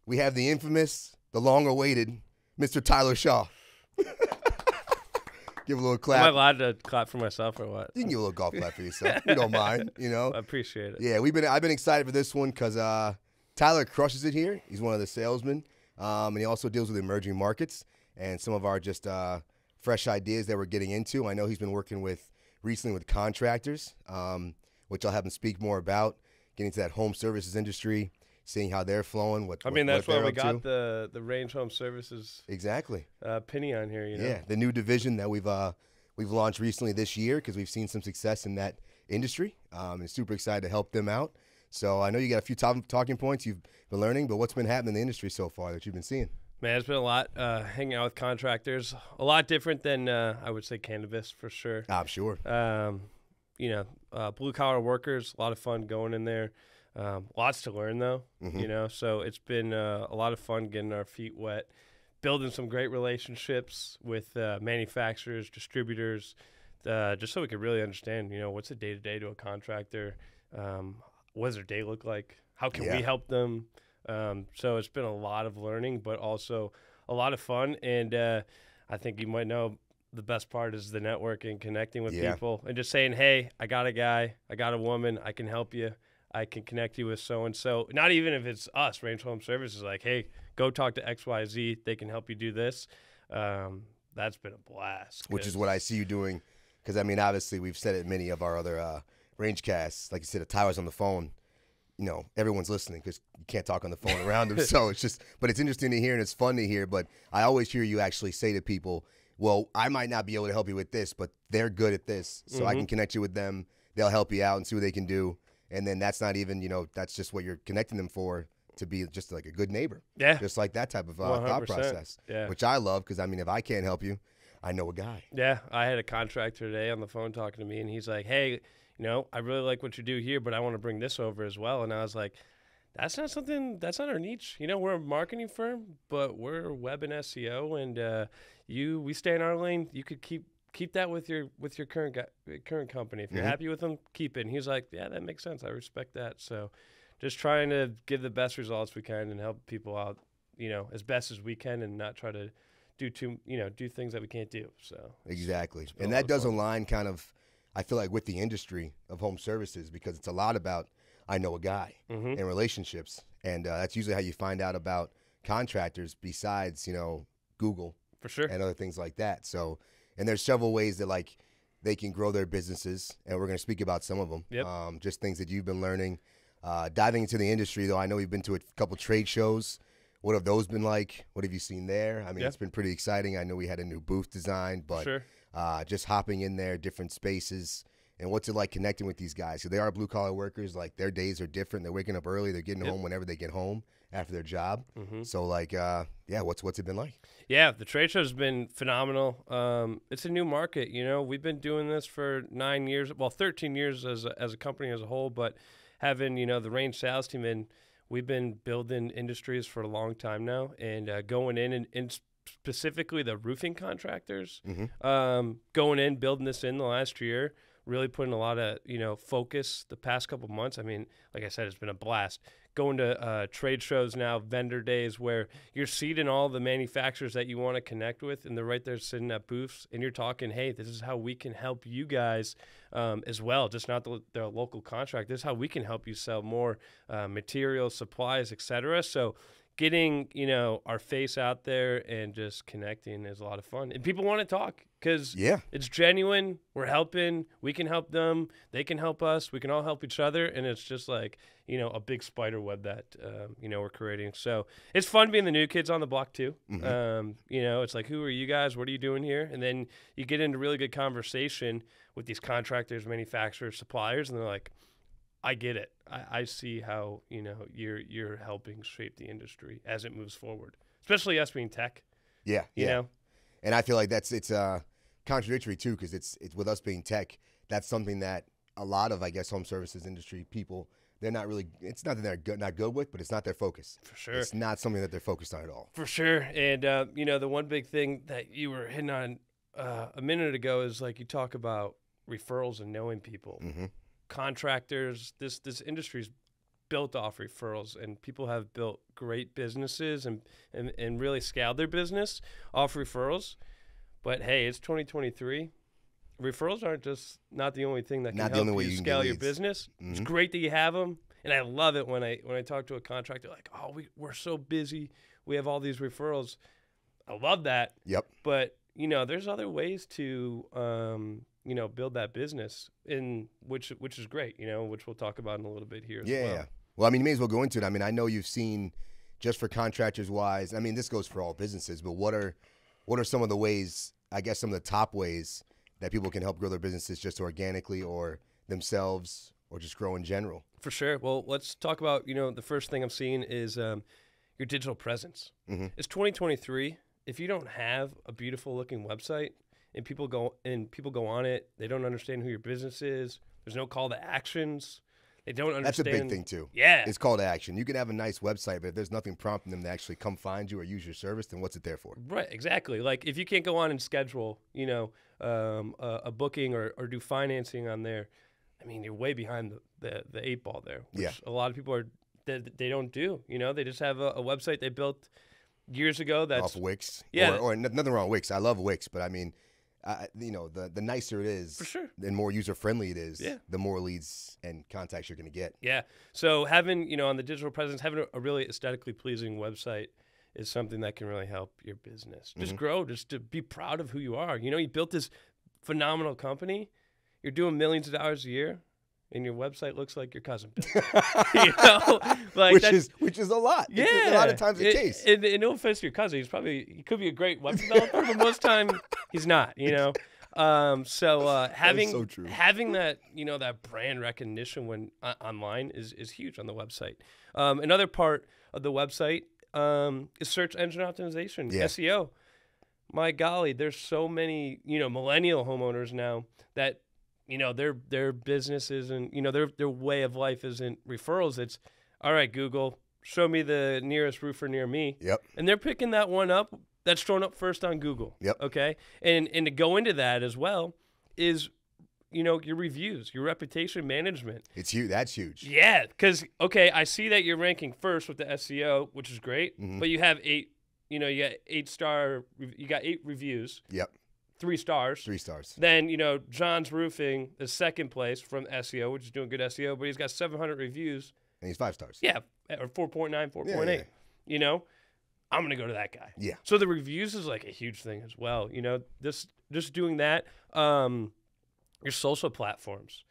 we have the infamous, the long-awaited Mr. Tyler Shaw. Give a little clap. Am I allowed to clap for myself or what? You can give a little golf clap for yourself. We don't mind, you know. I appreciate it. Yeah, I've been excited for this one because Tyler crushes it here. He's one of the salesmen, and he also deals with emerging markets and some of our just fresh ideas that we're getting into. I know he's been working recently with contractors, which I'll have him speak more about, getting into that home services industry, seeing how they're flowing. That's why we got the Range Home Services exactly penny on here. You know? Yeah, the new division that we've launched recently this year because we've seen some success in that industry. And super excited to help them out. So I know you got a few talking points you've been learning, but what's been happening in the industry so far that you've been seeing? Man, it's been a lot hanging out with contractors. A lot different than I would say cannabis for sure. I'm sure. Blue collar workers, a lot of fun going in there. Lots to learn though, so it's been a lot of fun getting our feet wet, building some great relationships with manufacturers, distributors, just so we could really understand, what's a day-to-day to a contractor, what does their day look like, how can we help them. So it's been a lot of learning, but also a lot of fun, and I think you might know the best part is the networking, connecting with people, and just saying, hey, I got a guy, I got a woman, I can help you. I can connect you with so-and-so. Not even if it's us, Range Home Services, like, hey, go talk to XYZ. They can help you do this. That's been a blast. Which is what I see you doing because, I mean, obviously we've said it in many of our other range casts. Like you said, if Tyler's on the phone, everyone's listening because you can't talk on the phone around him. So it's just – but it's interesting to hear and it's fun to hear. But I always hear you actually say to people, well, I might not be able to help you with this, but they're good at this. So I can connect you with them. They'll help you out and see what they can do. And then that's not even, that's just what you're connecting them for, to be just like a good neighbor. Yeah. Just like that type of thought process, which I love because, I mean, if I can't help you, I know a guy. Yeah. I had a contractor today on the phone talking to me, and he's like, hey, I really like what you do here, but I want to bring this over as well. And I was like, that's not our niche. We're a marketing firm, but we're web and SEO, and we stay in our lane. You could keep that with your current company. If you're happy with them, keep it. And he's like, yeah, that makes sense. I respect that. So just trying to give the best results we can and help people out, as best as we can, and not try to do things that we can't do. So exactly. And that does align kind of, I feel like, with the industry of home services, because it's a lot about, I know a guy and relationships. And that's usually how you find out about contractors besides, Google for sure and other things like that. So, and there's several ways that like they can grow their businesses, and we're going to speak about some of them. Yep. Just things that you've been learning. Diving into the industry, though, I know you've been to a couple trade shows. What have those been like? What have you seen there? I mean, It's been pretty exciting. I know we had a new booth designed, but just hopping in there, different spaces, and what's it like connecting with these guys? So they are blue-collar workers. Like, their days are different. They're waking up early. They're getting home whenever they get home after their job. So, like, what's it been like? Yeah, the trade show's been phenomenal. It's a new market. We've been doing this for 9 years, 13 years as a company as a whole, but having, the Range sales team in, we've been building industries for a long time now, and going in and specifically the roofing contractors, going in, building this in the last year, really putting a lot of, focus the past couple months. I mean, like I said, it's been a blast. Going to trade shows now, vendor days, where you're seeing all the manufacturers that you want to connect with, and they're right there sitting at booths, and you're talking, hey, this is how we can help you guys as well, just not the local contract. This is how we can help you sell more materials, supplies, etc. So getting, our face out there and just connecting is a lot of fun. And people want to talk because it's genuine. We're helping. We can help them. They can help us. We can all help each other. And it's just like, a big spider web that, we're creating. So it's fun being the new kids on the block too. It's like, who are you guys? What are you doing here? And then you get into really good conversation with these contractors, manufacturers, suppliers, and they're like, I get it. I see how, you're helping shape the industry as it moves forward, especially us being tech. Yeah. You know? And I feel like it's contradictory too, because it's with us being tech, that's something that a lot of, I guess, home services industry people, they're not really, it's not that they're not good with, but it's not their focus. For sure. It's not something that they're focused on at all. For sure. And, the one big thing that you were hitting on a minute ago is like you talk about referrals and knowing people. Contractors, this industry's built off referrals, and people have built great businesses and really scaled their business off referrals. But hey, it's 2023. Referrals aren't just not the only thing that can help you scale your business. It's great that you have them, and I love it when I talk to a contractor like, oh, we're so busy, we have all these referrals. I love that. Yep. But there's other ways to build that business, in which is great. Which we'll talk about in a little bit here as well. Yeah. Well, I mean, you may as well go into it. I mean, I know you've seen, just for contractors wise. I mean, this goes for all businesses, but what are some of the ways? I guess some of the top ways that people can help grow their businesses just organically or themselves or just grow in general. For sure. Well, let's talk about, the first thing I'm seeing is your digital presence. It's 2023. If you don't have a beautiful looking website and people go on it, they don't understand who your business is. There's no call to actions. They don't understand. That's a big thing too. Yeah. It's call to action. You can have a nice website, but if there's nothing prompting them to actually come find you or use your service, then what's it there for? Right, exactly. Like if you can't go on and schedule, a booking or do financing on there, I mean, you're way behind the eight ball there, which a lot of people they don't do. They just have a website they built years ago that's off Wix. Yeah. Or nothing wrong with Wix. I love Wix, but I mean, the nicer it is, for sure, and more user friendly it is, the more leads and contacts you're going to get. Yeah. So having, on the digital presence, having a really aesthetically pleasing website is something that can really help your business just grow, just to be proud of who you are. You built this phenomenal company. You're doing millions of dollars a year, and your website looks like your cousin built it. Which is a lot. Yeah, it's a lot of times the case. And no offense to your cousin, he could be a great web developer, but most time he's not. Having so true. Having that that brand recognition when online is huge on the website. Another part of the website is search engine optimization, SEO. My golly, there's so many millennial homeowners now that their business isn't, their way of life isn't referrals. It's, all right, Google, show me the nearest roofer near me. Yep. And they're picking that one up that's shown up first on Google. Yep. Okay. And to go into that as well is, your reviews, your reputation management. It's huge. That's huge. Yeah. Because, okay, I see that you're ranking first with the SEO, which is great, but you have you got 8 reviews. Yep. 3 stars. 3 stars. Then, John's Roofing is second place from SEO, which is doing good SEO, but he's got 700 reviews. And he's 5 stars. Yeah, or 4.9, 4.8. Yeah. I'm going to go to that guy. Yeah. So the reviews is like a huge thing as well. Just doing that. Your social platforms.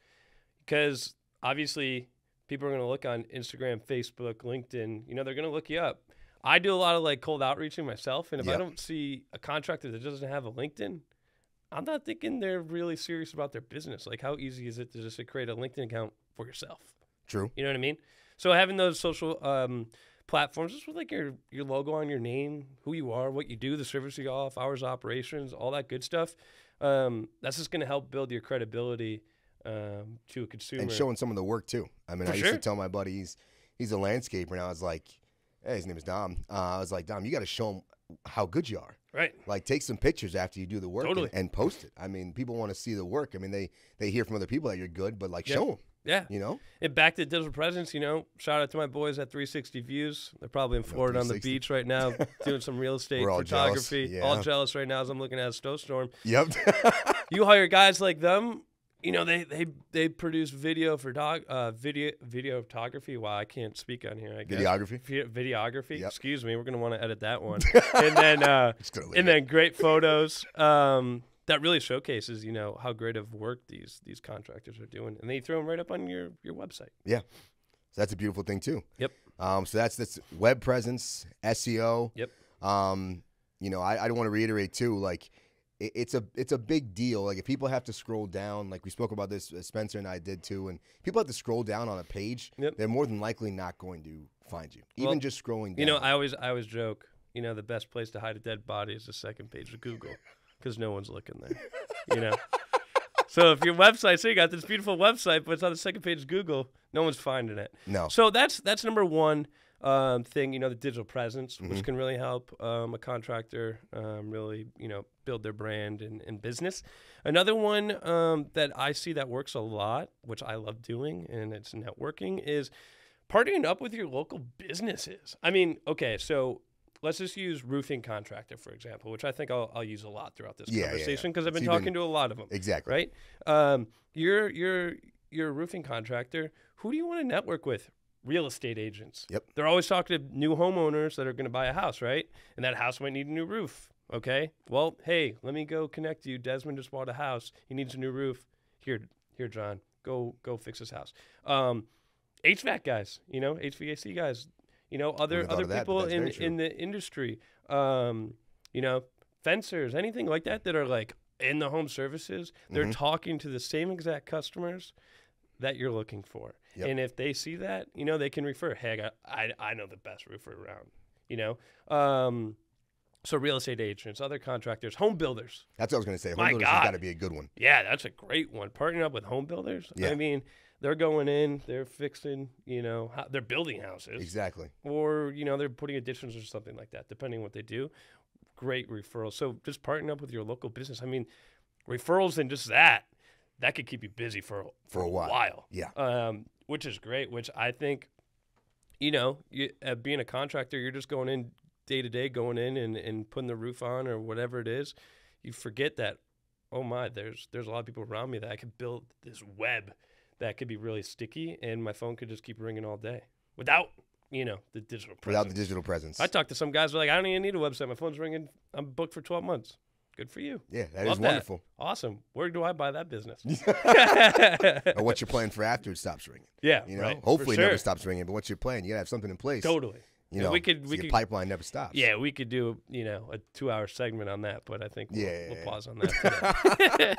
Because obviously people are going to look on Instagram, Facebook, LinkedIn. They're going to look you up. I do a lot of cold outreaching myself, and if I don't see a contractor that doesn't have a LinkedIn, I'm not thinking they're really serious about their business. Like, how easy is it to just create a LinkedIn account for yourself? True. You know what I mean? So having those social platforms, just with your logo on your name, who you are, what you do, the service you offer, hours of operations, all that good stuff, that's just going to help build your credibility to a consumer. And showing some of the work, too. I mean, I used to tell my buddy, he's a landscaper, and I was like, hey, his name is Dom. I was like, Dom, you got to show him how good you are. Right. Like, take some pictures after you do the work and post it. I mean, people want to see the work. I mean, they hear from other people that you're good, but show them. Yeah. And back to digital presence, shout out to my boys at 360 Views. They're probably in Florida on the beach right now doing some real estate photography. Jealous. Yeah. All jealous right now as I'm looking at a snowstorm. Yep. You hire guys like them, they produce video for video photography. Wow, I can't speak on here, I guess. Videography. Yep. Excuse me. We're going to want to edit that one. And then great photos. That really showcases, how great of work these contractors are doing, and they throw them right up on your website. Yeah, so that's a beautiful thing too. Yep. So that's web presence, SEO. Yep. I don't want to reiterate too, it's a big deal. Like if people have to scroll down, like we spoke about this, Spencer and I did too, and people have to scroll down on a page, they're more than likely not going to find you, even just scrolling down. I always joke, the best place to hide a dead body is the second page of Google. Because no one's looking there, So if your website, so you got this beautiful website, but it's on the second page of Google, no one's finding it. No. So that's number one thing, the digital presence, which can really help a contractor really, build their brand and business. Another one that I see that works a lot, which I love doing, and it's networking, is partnering up with your local businesses. I mean, okay, so let's just use roofing contractor, for example, which I think I'll use a lot throughout this conversation because I've been talking to a lot of them. Exactly. Right? You're a roofing contractor. Who do you want to network with? Real estate agents. Yep. They're always talking to new homeowners that are going to buy a house, right? And that house might need a new roof. Okay. Well, hey, let me go connect you. Desmond just bought a house. He needs a new roof. Here, John. Go fix his house. HVAC guys, HVAC guys, other people in the industry, fencers, anything like that are like in the home services. They're talking to the same exact customers that you're looking for. Yep. And if they see that, they can refer, hey, I know the best roofer around, so real estate agents, other contractors, home builders. That's what I was going to say. Home builders has got to be a good one. Yeah, that's a great one. Partnering up with home builders. Yeah. I mean, they're going in, they're fixing, they're building houses. Exactly. Or, they're putting additions or something like that, depending on what they do. Great referrals. So just partnering up with your local business. I mean, referrals and just that could keep you busy for a while. Yeah. Which is great, which I think, being a contractor, you're just going in day to day, going in and putting the roof on or whatever it is. You forget that, oh my, there's a lot of people around me that I could build this web that could be really sticky, and my phone could just keep ringing all day without, the digital presence. Without the digital presence. I talked to some guys who are like, I don't even need a website. My phone's ringing. I'm booked for 12 months. Good for you. Yeah, that is wonderful. Awesome. Where do I buy that business? Or what's your plan for after it stops ringing? Yeah, right. Hopefully it never stops ringing, but what's your plan? You got to have something in place. Totally. We could your pipeline never stops. Yeah, we could do a 2-hour segment on that, but I think we'll pause on that today.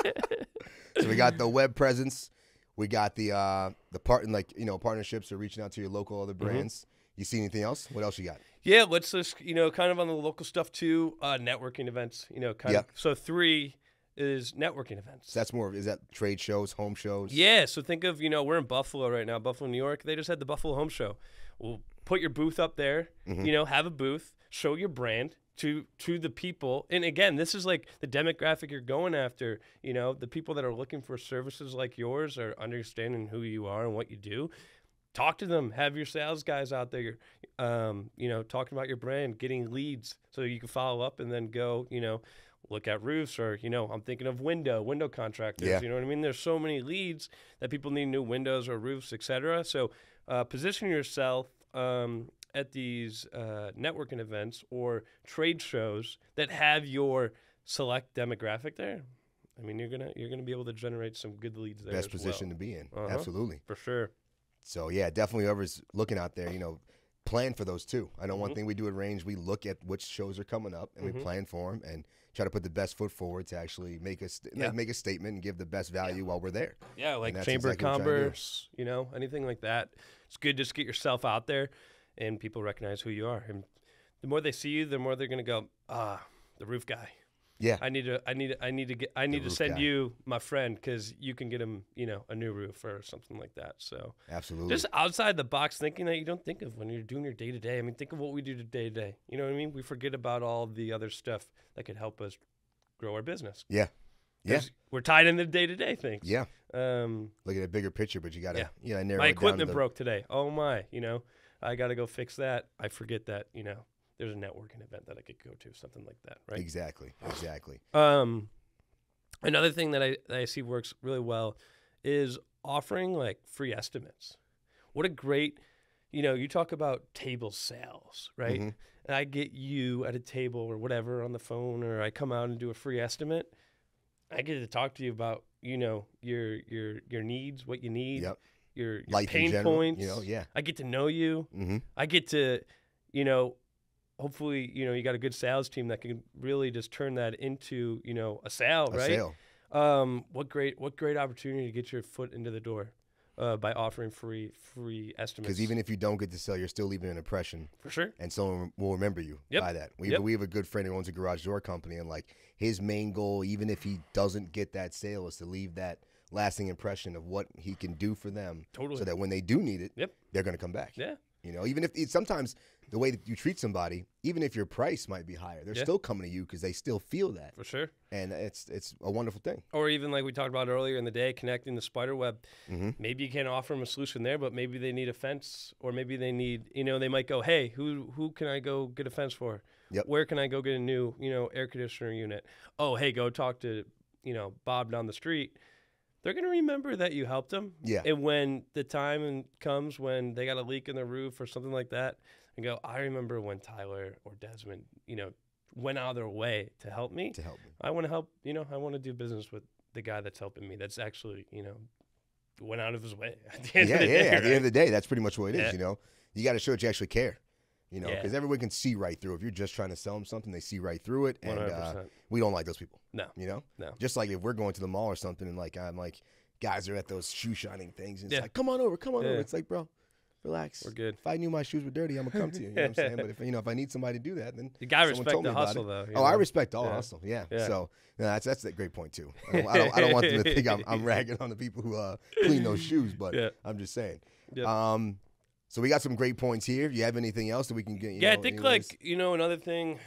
So we got the web presence, we got the partnerships or reaching out to your local other brands. You see anything else? What else you got? Yeah, let's just kind of on the local stuff too. Networking events, of. So 3 is networking events. So that's is that trade shows, home shows? Yeah. So think of we're in Buffalo right now, Buffalo, New York. They just had the Buffalo Home Show. We'll put your booth up there. Have a booth, show your brand to the people. And again, this is like the demographic you're going after. The people that are looking for services like yours are understanding who you are and what you do. Talk to them. Have your sales guys out there, talking about your brand, getting leads so you can follow up and then go, look at roofs or, I'm thinking of window contractors. Yeah. You know what I mean? There's so many leads that people need new windows or roofs, et cetera. So position yourself at these networking events or trade shows that have your select demographic there. I mean, you're gonna be able to generate some good leads there. Best position to be in. Absolutely. For sure. So, yeah, definitely whoever's looking out there, plan for those too. I know one thing we do at Range, we look at which shows are coming up and we plan for them and try to put the best foot forward to actually make a statement and give the best value while we're there. Yeah, like Chamber of Commerce, anything like that. It's good just to get yourself out there and people recognize who you are. And the more they see you, the more they're going to go, the roof guy. Yeah, I need to send you my friend because you can get him, a new roof or something like that. So absolutely, just outside the box thinking that you don't think of when you're doing your day to day. I mean, think of what we do day to day. You know what I mean? We forget about all the other stuff that could help us grow our business. Yeah, we're tied into day to day things. Yeah, look at a bigger picture, but you gotta narrow my it equipment down broke today. Oh my, I gotta go fix that. I forget that there's a networking event that I could go to, something like that, right? Exactly. Another thing that I see works really well is offering like free estimates. What a great, you talk about table sales, right? And I get you at a table or whatever on the phone, or I come out and do a free estimate. I get to talk to you about, your needs, what you need, your life pain in general, points. I get to know you. I get to, hopefully, you got a good sales team that can really just turn that into, a sale, right? What great opportunity to get your foot into the door by offering free estimates. Because even if you don't get to sell, you're still leaving an impression. For sure. And someone will remember you by that. We have a good friend who owns a garage door company, and like his main goal, even if he doesn't get that sale, is to leave that lasting impression of what he can do for them. Totally. So that when they do need it, they're going to come back. Yeah. You know, even if sometimes the way that you treat somebody, even if your price might be higher, they're still coming to you because they still feel that. For sure. And it's a wonderful thing. Or even like we talked about earlier in the day, connecting the spider web. Maybe you can't offer them a solution there, but maybe they need a fence, or maybe they need, they might go, hey, who can I go get a fence for? Yep. Where can I go get a new, air conditioner unit? Oh, hey, go talk to, Bob down the street. They're going to remember that you helped them. Yeah. And when the time comes when they got a leak in their roof or something like that, and go, I remember when Tyler or Desmond, went out of their way to help me. I want to help, I want to do business with the guy that's helping me. That's actually, went out of his way. At the end of the day, at the end of the day, that's pretty much what it is, Yeah. You got to show that you actually care. Yeah. Because everyone can see right through. If you're just trying to sell them something, they see right through it. And 100%. we don't like those people. No. No. Just like if we're going to the mall or something and I'm like, guys are at those shoe shining things. And it's Yeah. like, come on over. Yeah. It's like, bro, relax. We're good. If I knew my shoes were dirty, I'm going to come to you. You know what I'm saying? But if I need somebody to do that, then You gotta someone respect told me the about hustle, it. though. I respect all Yeah. hustle. Yeah. Yeah. So that's a great point, too. I don't want them to think I'm ragging on the people who clean those shoes, but Yeah. I'm just saying. Yeah. So we got some great points here. Do you have anything else that we can get? I think another thing,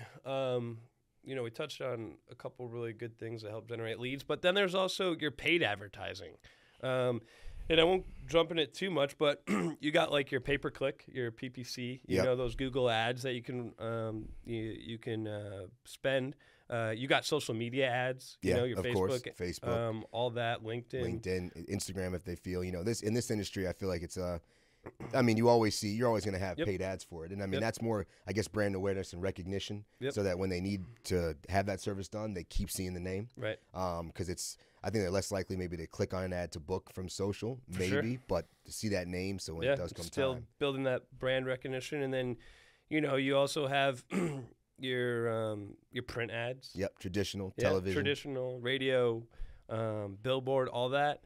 we touched on a couple really good things that help generate leads, but then there's also your paid advertising. And I won't jump in it too much, but you got like your pay-per-click, your PPC, those Google ads that you can you can spend. You got social media ads, your of Facebook, course, Facebook, all that, LinkedIn, Instagram. If they feel, this in this industry, I feel like it's you're always going to have paid ads for it. And that's more, I guess, brand awareness and recognition so that when they need to have that service done, they keep seeing the name. Right. Because I think they're less likely maybe to click on an ad to book from social, For sure. but to see that name. So when it does come still time. building that brand recognition. And then, you also have your print ads. Yep. Traditional television. Traditional radio, billboard, all that.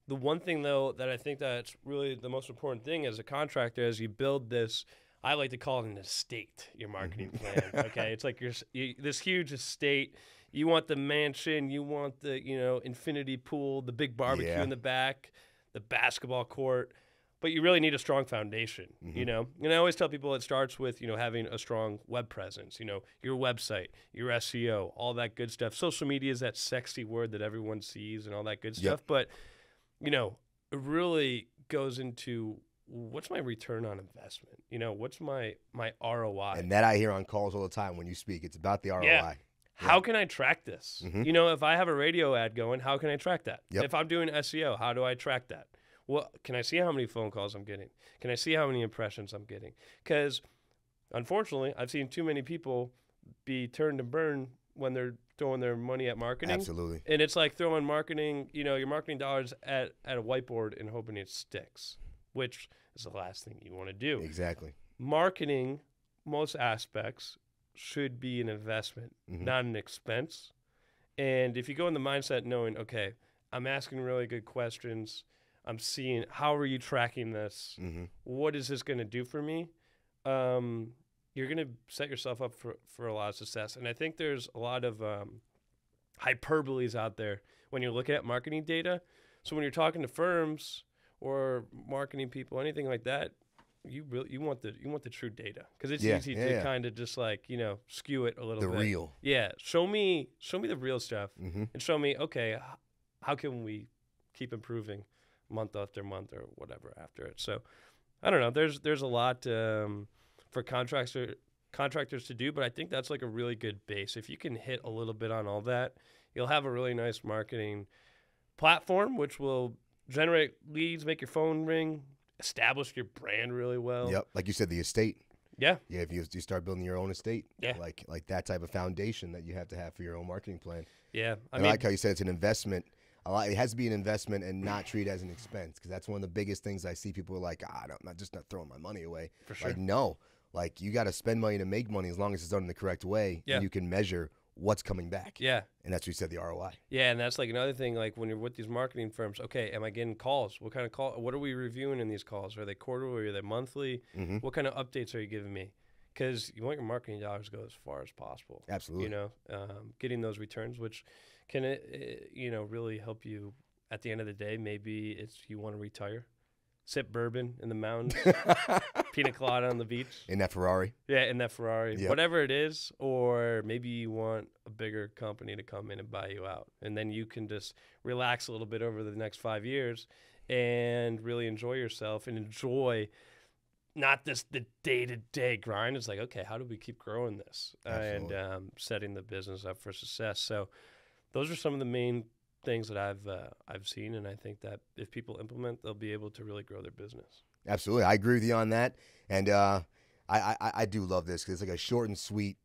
The one thing, though, that I think that's really the most important thing as a contractor, as you build this, I like to call it an estate, your marketing plan. Okay, it's like this huge estate. You want the mansion, you want the infinity pool, the big barbecue in the back, the basketball court, but you really need a strong foundation. And I always tell people it starts with having a strong web presence. Your website, your SEO, all that good stuff. Social media is that sexy word that everyone sees and all that good stuff, but it really goes into what's my return on investment? What's my ROI? And that I hear on calls all the time when you speak. It's about the ROI. Yeah. How can I track this? If I have a radio ad going, how can I track that? Yep. If I'm doing SEO, how do I track that? Well, can I see how many phone calls I'm getting? Can I see how many impressions I'm getting? Because, unfortunately, I've seen too many people be turned and burned when they're throwing their money at marketing. Absolutely. And it's like throwing marketing, your marketing dollars at a whiteboard and hoping it sticks, which is the last thing you want to do. Exactly. Marketing, most aspects, should be an investment, not an expense. And if you go in the mindset knowing, okay, I'm asking really good questions, I'm seeing how are you tracking this, what is this going to do for me, you're going to set yourself up for a lot of success. And I think there's a lot of hyperboles out there when you're looking at marketing data. So when you're talking to firms or marketing people, anything like that, you want the true data, because it's easy to kind of just like skew it a little bit. The real. Yeah, show me the real stuff, and show me, okay, how can we keep improving month after month or whatever after it. So I don't know. There's a lot for contractors to do, but I think that's like a really good base. If you can hit a little bit on all that, you'll have a really nice marketing platform, which will generate leads, make your phone ring, establish your brand really well. Yep, like you said, the estate. Yeah. Yeah, if you start building your own estate. Yeah. Like that type of foundation that you have to have for your own marketing plan. Yeah. I like how you said it's an investment. It has to be an investment and not treat it as an expense, because that's one of the biggest things I see. People are like, I'm not throwing my money away. For sure. Like, no. Like, you got to spend money to make money as long as it's done in the correct way. Yeah. And you can measure what's coming back. Yeah. And that's what you said, the ROI. Yeah, and that's like another thing, like when you're with these marketing firms, okay, am I getting calls? What kind of call? What are we reviewing in these calls? Are they quarterly? Are they monthly? What kind of updates are you giving me? Because you want your marketing dollars to go as far as possible. Absolutely. Getting those returns, which can, really help you at the end of the day. Maybe it's you want to retire, sip bourbon in the mountains, pina colada on the beach. In that Ferrari. Yeah, in that Ferrari. Yep. Whatever it is, or maybe you want a bigger company to come in and buy you out. And then you can just relax a little bit over the next 5 years and really enjoy yourself and enjoy not this the day-to-day grind. It's like, okay, how do we keep growing this? Absolutely. And setting the business up for success. So those are some of the main things that I've seen, and I think that if people implement, they'll be able to really grow their business. Absolutely. I agree with you on that. And I do love this because it's like a short and sweet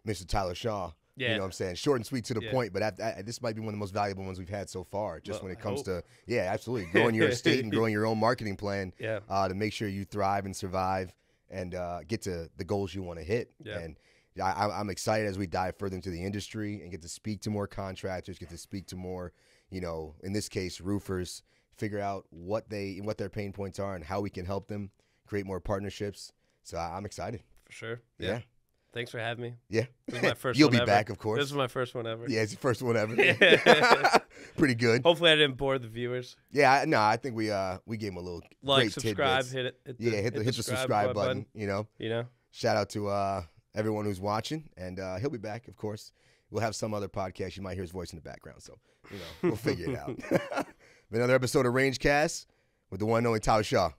Mr. Tyler Shaw. Yeah. You know what I'm saying? Short and sweet to the Yeah. point, but this might be one of the most valuable ones we've had so far, just Well, when it I comes hope. to, yeah, absolutely. Growing your estate and growing your own marketing plan Yeah. to make sure you thrive and survive and get to the goals you want to hit. Yeah. And I'm excited as we dive further into the industry and get to speak to more contractors, get to speak to more, in this case, roofers, figure out what their pain points are and how we can help them create more partnerships. So I'm excited. For sure. Yeah. Thanks for having me. Yeah. This is my first You'll one be ever. back, of course. This is my first one ever. Yeah, it's the first one ever. Pretty good. Hopefully I didn't bore the viewers. Yeah, I think we gave him a little Like, great subscribe, tidbits. hit Hit the subscribe button. You know? Shout out to everyone who's watching, and he'll be back, of course. We'll have some other podcast. You might hear his voice in the background, so we'll figure it out. Another episode of Rangecast with the one and only Tyler Shaw.